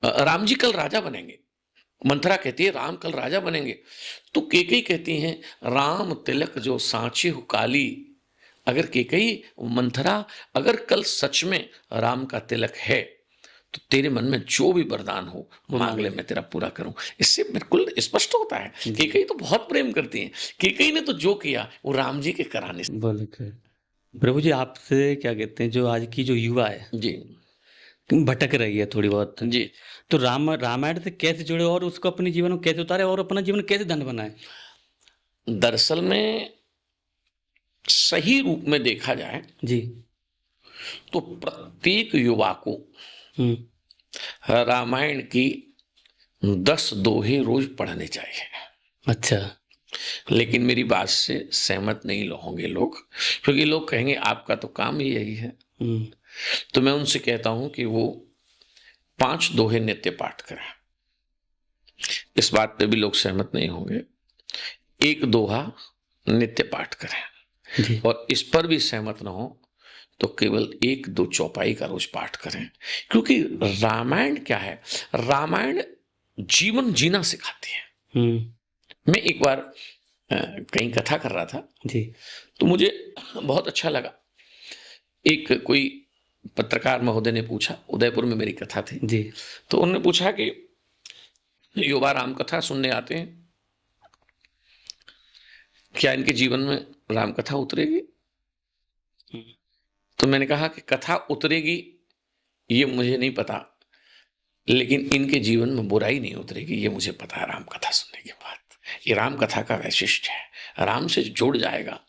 राम जी कल राजा बनेंगे, मंथरा कहती है राम कल राजा बनेंगे, तो केकई कहती हैं राम तिलक जो सांचे हो काली। अगर केकई, मंथरा, अगर कल सच में राम का तिलक है तो तेरे मन में जो भी वरदान हो मांग ले, मैं तेरा पूरा करूं। इससे बिल्कुल स्पष्ट होता है केकई तो बहुत प्रेम करती है। केकई ने तो जो किया वो राम जी के कराने से। बोले प्रभु जी, आपसे क्या कहते हैं, जो आज की जो युवा है जी भटक रही है थोड़ी बहुत जी, तो रामायण से कैसे जुड़े और उसको अपने जीवन में कैसे उतारे और अपना जीवन कैसे धन्य बनाए? दरअसल में सही रूप में देखा जाए जी। तो प्रत्येक युवा को रामायण की 10 दोहे रोज पढ़ने चाहिए। अच्छा। लेकिन मेरी बात से सहमत नहीं होंगे लोग, क्योंकि लोग कहेंगे आपका तो काम ही यही है। तो मैं उनसे कहता हूं कि वो 5 दोहे नित्य पाठ करें। इस बात पे भी लोग सहमत नहीं होंगे। 1 दोहा नित्य पाठ करें जी। और इस पर भी सहमत ना हो तो केवल 1-2 चौपाई का रोज पाठ करें। क्योंकि रामायण क्या है, रामायण जीवन जीना सिखाती है। मैं एक बार कहीं कथा कर रहा था जी। तो मुझे बहुत अच्छा लगा। एक कोई पत्रकार महोदय ने पूछा, उदयपुर में मेरी कथा थी जी। तो उन्होंने पूछा कि युवा राम कथा सुनने आते हैं, क्या इनके जीवन में राम कथा उतरेगी? तो मैंने कहा कि कथा उतरेगी ये मुझे नहीं पता, लेकिन इनके जीवन में बुराई नहीं उतरेगी ये मुझे पता है राम कथा सुनने के बाद। ये राम कथा का वैशिष्ट है, राम से जुड़ जाएगा।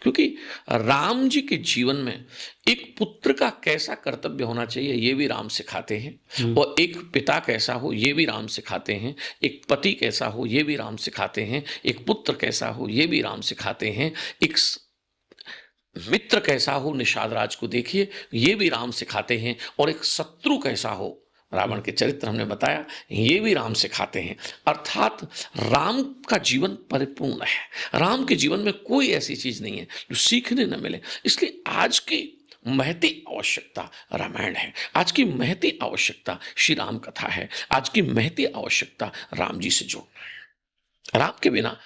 क्योंकि राम जी के जीवन में एक पुत्र का कैसा कर्तव्य होना चाहिए ये भी राम सिखाते हैं, और एक पिता कैसा हो ये भी राम सिखाते हैं, एक पति कैसा हो ये भी राम सिखाते हैं, एक पुत्र कैसा हो ये भी राम सिखाते हैं, एक मित्र कैसा हो, निषाद राज को देखिए, ये भी राम सिखाते हैं, और एक शत्रु कैसा हो, रावण के चरित्र हमने बताया, ये भी राम सिखाते हैं। अर्थात राम का जीवन परिपूर्ण है। राम के जीवन में कोई ऐसी चीज नहीं है जो सीखने न मिले। इसलिए आज की महती आवश्यकता रामायण है, आज की महती आवश्यकता श्री राम कथा है, आज की महती आवश्यकता राम जी से जोड़ना है। राम के बिना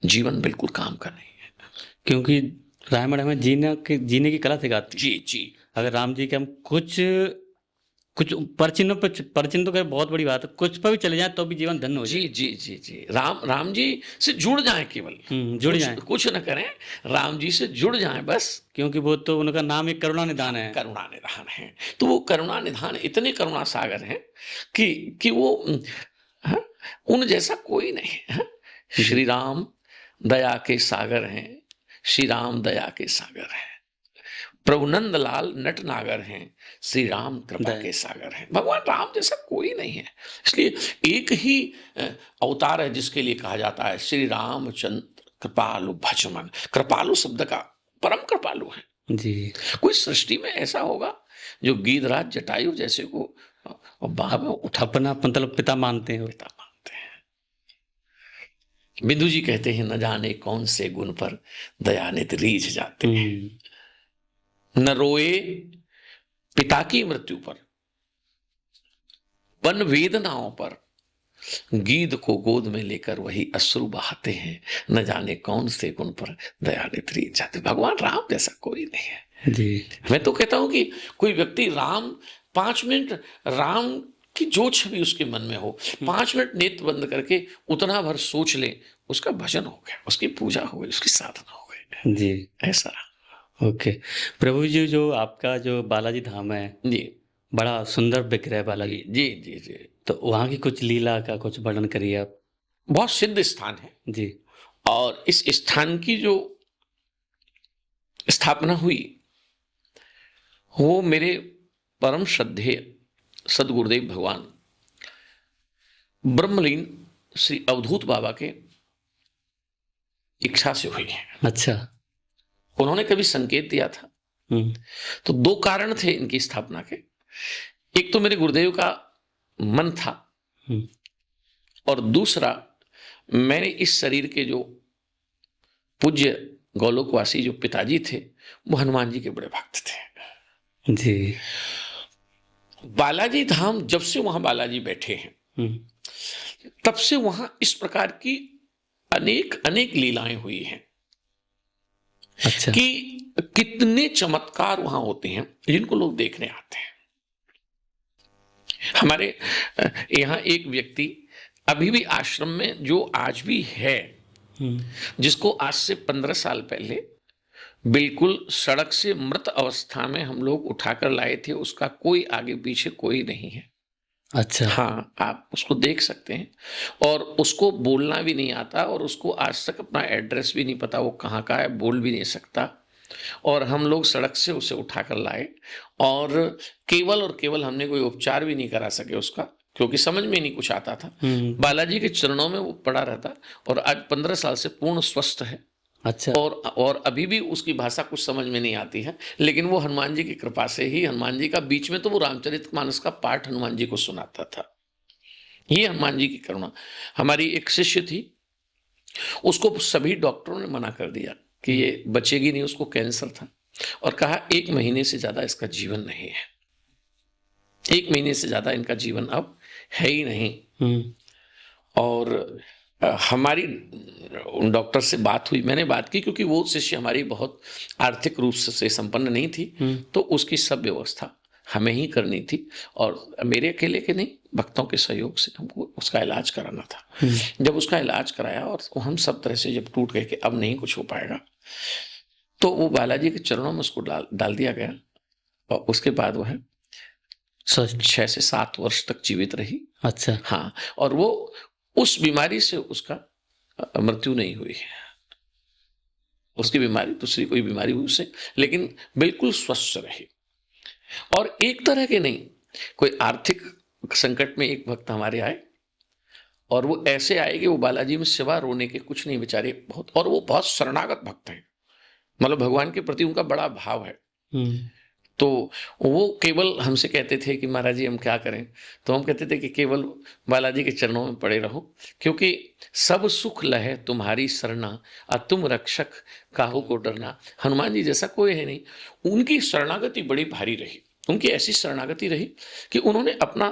जीवन बिल्कुल काम का नहीं है। क्योंकि रामायण हमें जीने की कला सिखाती है। जी जी। अगर राम जी के हम कुछ परचिन्हों तो क्या बहुत बड़ी बात है, कुछ पर भी चले जाए तो भी जीवन धन्य हो जाए। जी जी जी जी, राम जी से जुड़ जाएं, केवल जुड़ जाएं, कुछ न करें, राम जी से जुड़ जाएं बस। क्योंकि वो तो उनका नाम एक करुणा निधान है। करुणा निधान है, तो वो करुणा निधान इतने करुणा सागर हैं कि वो उन जैसा कोई नहीं है। श्री राम दया के सागर हैं, श्री राम दया के सागर हैं। प्रभु नंदलाल नटनागर हैं, श्री राम कृपा के सागर हैं। भगवान राम जैसा कोई नहीं है। इसलिए एक ही अवतार है जिसके लिए कहा जाता है श्री रामचंद्र कृपालु भजमन। कृपालु शब्द का परम कृपालु है जी। कोई सृष्टि में ऐसा होगा जो गीधराज जटायु जैसे को बाह में अपना मतलब पिता मानते हैं। बिंदु जी कहते हैं न जाने कौन से गुण पर दयानिधि रीझ जाते हैं, न रोए पिता की मृत्यु पर, वन वेदनाओं पर, गीध को गोद में लेकर वही अश्रु बहाते हैं, न जाने कौन से गुण पर दयानिधि रीझ जाते। भगवान राम जैसा कोई नहीं है जी। मैं तो कहता हूं कि कोई व्यक्ति राम 5 मिनट राम कि जो छवि उसके मन में हो 5 मिनट नेत्र बंद करके उतना भर सोच ले, उसका भजन हो गया, उसकी पूजा हो गई, उसकी साधना हो गई जी। ऐसा। ओके प्रभु जी, जो आपका जो बालाजी धाम है जी, बड़ा सुंदर विग्रह है बालाजी जी जी जी। तो वहाँ की कुछ लीला का कुछ वर्णन करिए आप। बहुत सिद्ध स्थान है जी, और इस स्थान की जो स्थापना हुई वो मेरे परम श्रद्धेय सदगुरुदेव भगवान ब्रह्मलीन श्री अवधूत बाबा के इच्छा से हुई है। अच्छा। उन्होंने कभी संकेत दिया था। तो दो कारण थे इनकी स्थापना के। एक तो मेरे गुरुदेव का मन था, और दूसरा मैंने इस शरीर के जो पूज्य गोलोकवासी जो पिताजी थे वो हनुमान जी के बड़े भक्त थे जी। बालाजी धाम जब से वहां बालाजी बैठे हैं तब से वहां इस प्रकार की अनेक अनेक लीलाएं हुई हैं। अच्छा। कि कितने चमत्कार वहां होते हैं जिनको लोग देखने आते हैं। हमारे यहाँ एक व्यक्ति अभी भी आश्रम में जो आज भी है, जिसको आज से 15 साल पहले बिल्कुल सड़क से मृत अवस्था में हम लोग उठाकर लाए थे, उसका कोई आगे पीछे कोई नहीं है। अच्छा। हाँ, आप उसको देख सकते हैं, और उसको बोलना भी नहीं आता, और उसको आज तक अपना एड्रेस भी नहीं पता, वो कहाँ का है, बोल भी नहीं सकता। और हम लोग सड़क से उसे उठाकर लाए, और केवल हमने कोई उपचार भी नहीं करा सके उसका, क्योंकि समझ में नहीं कुछ आता था। बालाजी के चरणों में वो पड़ा रहता, और आज 15 साल से पूर्ण स्वस्थ है। अच्छा। और अभी भी उसकी भाषा कुछ समझ में नहीं आती है, लेकिन वो हनुमान जी की कृपा से ही, हनुमान जी का बीच में तो वो रामचरितमानस का पाठ हनुमान जी को सुनाता था। ये हनुमान जी की करुणा। हमारी एक शिष्य थी, उसको सभी डॉक्टरों ने मना कर दिया कि ये बचेगी नहीं, उसको कैंसर था, और कहा 1 महीने से ज्यादा इसका जीवन नहीं है, 1 महीने से ज्यादा इनका जीवन अब है ही नहीं। और हमारी उन डॉक्टर से बात हुई, मैंने बात की, क्योंकि वो शिष्य हमारी बहुत आर्थिक रूप से संपन्न नहीं थी, तो उसकी सब व्यवस्था हमें ही करनी थी, और मेरे अकेले के नहीं, भक्तों के सहयोग से हमको उसका इलाज कराना था। जब उसका इलाज कराया और हम सब तरह से जब टूट गए कि अब नहीं कुछ हो पाएगा, तो वो बालाजी के चरणों में उसको डाल दिया गया, और उसके बाद वह 6 से 7 वर्ष तक जीवित रही। अच्छा। हाँ, और वो उस बीमारी से उसका मृत्यु नहीं हुई है। उसकी बीमारी दूसरी कोई बीमारी हुई उससे, लेकिन बिल्कुल स्वस्थ रही। और एक तरह के नहीं, कोई आर्थिक संकट में एक भक्त हमारे आए, और वो ऐसे आए कि वो बालाजी में सिवा रोने के कुछ नहीं बेचारे, बहुत, और वो बहुत शरणागत भक्त हैं, मतलब भगवान के प्रति उनका बड़ा भाव है। तो वो केवल हमसे कहते थे कि महाराज जी हम क्या करें, तो हम कहते थे कि केवल बालाजी के चरणों में पड़े रहो, क्योंकि सब सुख लहे तुम्हारी सरना, और तुम रक्षक काहू को डरना। हनुमान जी जैसा कोई है नहीं। उनकी शरणागति बड़ी भारी रही, उनकी ऐसी शरणागति रही कि उन्होंने अपना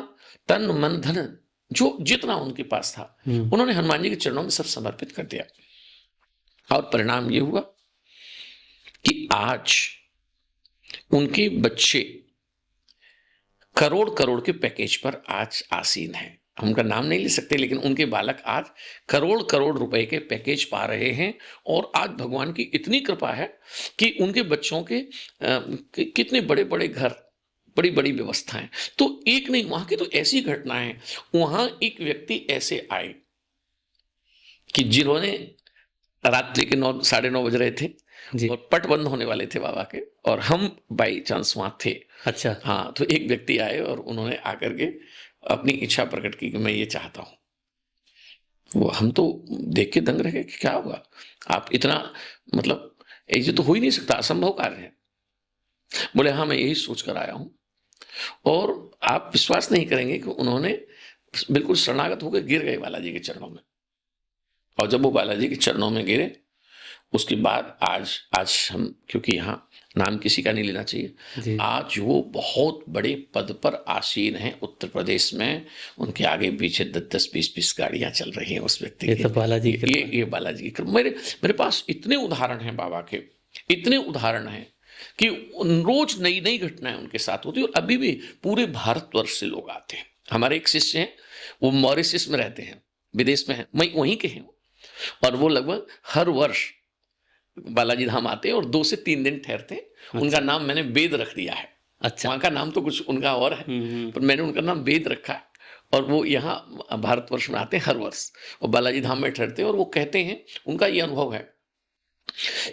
तन मन धन जो जितना उनके पास था उन्होंने हनुमान जी के चरणों में सब समर्पित कर दिया। और परिणाम ये हुआ कि आज उनके बच्चे करोड़ करोड़ के पैकेज पर आज आसीन हैं। हम उनका नाम नहीं ले सकते, लेकिन उनके बालक आज करोड़ करोड़ रुपए के पैकेज पा रहे हैं। और आज भगवान की इतनी कृपा है कि उनके बच्चों के कितने बड़े बड़े घर, बड़ी बड़ी व्यवस्थाएं। तो एक नहीं, वहां की तो ऐसी घटनाएं, वहां एक व्यक्ति ऐसे आए कि जिन्होंने रात्रि के 9 साढ़े 9 बज रहे थे और पट बंद होने वाले थे बाबा के, और हम बाई चांस वहां थे। अच्छा। हाँ, तो एक व्यक्ति आए और उन्होंने आकर के अपनी इच्छा प्रकट की कि मैं ये चाहता हूं। वो हम तो देख के दंग रह गए कि क्या होगा, आप इतना, मतलब ऐसे तो हो ही नहीं सकता, असंभव कार्य है। बोले हाँ, मैं यही सोच कर आया हूं। और आप विश्वास नहीं करेंगे कि उन्होंने बिल्कुल शरणागत होकर गिर गए बालाजी के चरणों में। और जब वो बालाजी के चरणों में गिरे, उसके बाद आज हम, क्योंकि यहाँ नाम किसी का नहीं लेना चाहिए, आज वो बहुत बड़े पद पर आसीन हैं उत्तर प्रदेश में। उनके आगे पीछे 10-20 गाड़ियां चल रही हैं उस व्यक्ति की। तो बालाजी ये बालाजी की। मेरे पास इतने उदाहरण हैं बाबा के, इतने उदाहरण हैं कि रोज नई नई घटनाएं उनके साथ होती है। और अभी भी पूरे भारतवर्ष से लोग आते हैं। हमारे एक शिष्य हैं, वो मॉरिशस में रहते हैं, विदेश में हैं, वहीं के हैं, और वो लगभग हर वर्ष बालाजी धाम आते हैं और 2 से 3 दिन ठहरते हैं। अच्छा। उनका नाम मैंने वेद रख दिया है। अच्छा। वहाँ का नाम तो कुछ उनका और है, पर मैंने उनका नाम वेद रखा है। और वो यहाँ भारतवर्ष में आते हैं हर वर्ष, और बालाजी धाम में ठहरते हैं। और वो कहते हैं, उनका ये अनुभव है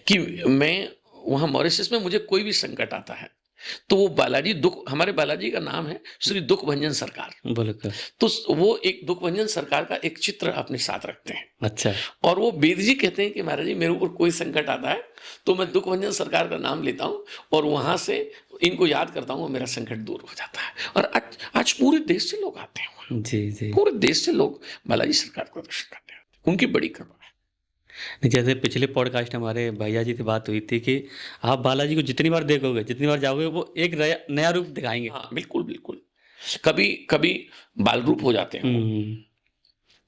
कि मैं वहाँ मॉरिशस में, मुझे कोई भी संकट आता है, तो वो बालाजी हमारे बालाजी का नाम है श्री दुख भंजन सरकार। बिल्कुल। तो वो एक दुख भंजन सरकार का एक चित्र अपने साथ रखते हैं। अच्छा। और वो वेद जी कहते हैं कि महाराज जी मेरे ऊपर कोई संकट आता है तो मैं दुख भंजन सरकार का नाम लेता हूँ और वहां से इनको याद करता हूँ, मेरा संकट दूर हो जाता है। और आज पूरे देश से लोग आते हैं, जी जी। पूरे देश से लोग बालाजी सरकार को दर्शन करने आते हैं, उनकी बड़ी कृपा है। नहीं, जैसे पिछले पॉडकास्ट हमारे भैया जी से बात हुई थी कि आप बालाजी को जितनी बार देखोगे, जितनी बार जाओगे, वो एक नया रूप दिखाएंगे। हाँ बिल्कुल बिल्कुल। कभी कभी बाल रूप हो जाते हैं,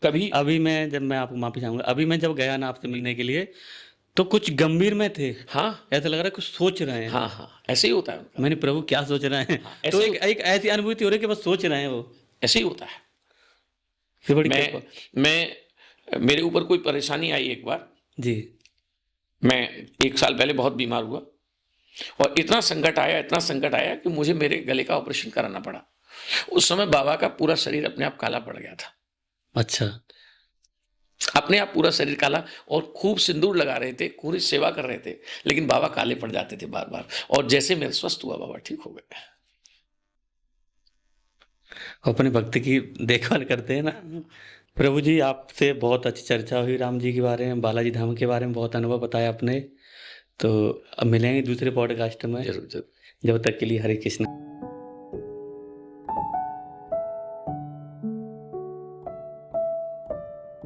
कभी अभी जब मैं आपको माफी चाहूंगा, अभी मैं जब गया ना आपसे मिलने के लिए तो कुछ गंभीर में थे। हाँ ऐसा लग रहा है कुछ सोच रहे हैं। हाँ हाँ ऐसे ही होता है उनका। मैंने प्रभु क्या सोच रहे हैं। हाँ, तो ऐसे एक ऐसी अनुभूति हो रही है कि बस सोच रहे हैं वो। ऐसे ही होता है। फिर बड़ी कृपा। मैं मेरे ऊपर कोई परेशानी आई एक बार, जी। मैं 1 साल पहले बहुत बीमार हुआ और इतना संकट आया कि मुझे मेरे गले का ऑपरेशन कराना पड़ा। उस समय बाबा का पूरा शरीर अपने आप काला पड़ गया था। अच्छा। अपने आप पूरा शरीर काला, और खूब सिंदूर लगा रहे थे, पूरी सेवा कर रहे थे, लेकिन बाबा काले पड़ जाते थे बार बार। और जैसे मेरा स्वस्थ हुआ बाबा ठीक हो गए। अपने भक्त की देखभाल करते हैं ना। प्रभु जी, आपसे बहुत अच्छी चर्चा हुई राम जी के बारे में, बालाजी धाम के बारे में बहुत अनुभव बताया आपने। तो अब मिलेंगे दूसरे पॉडकास्ट में। जरूर जरूर। जब तक के लिए हरे कृष्ण।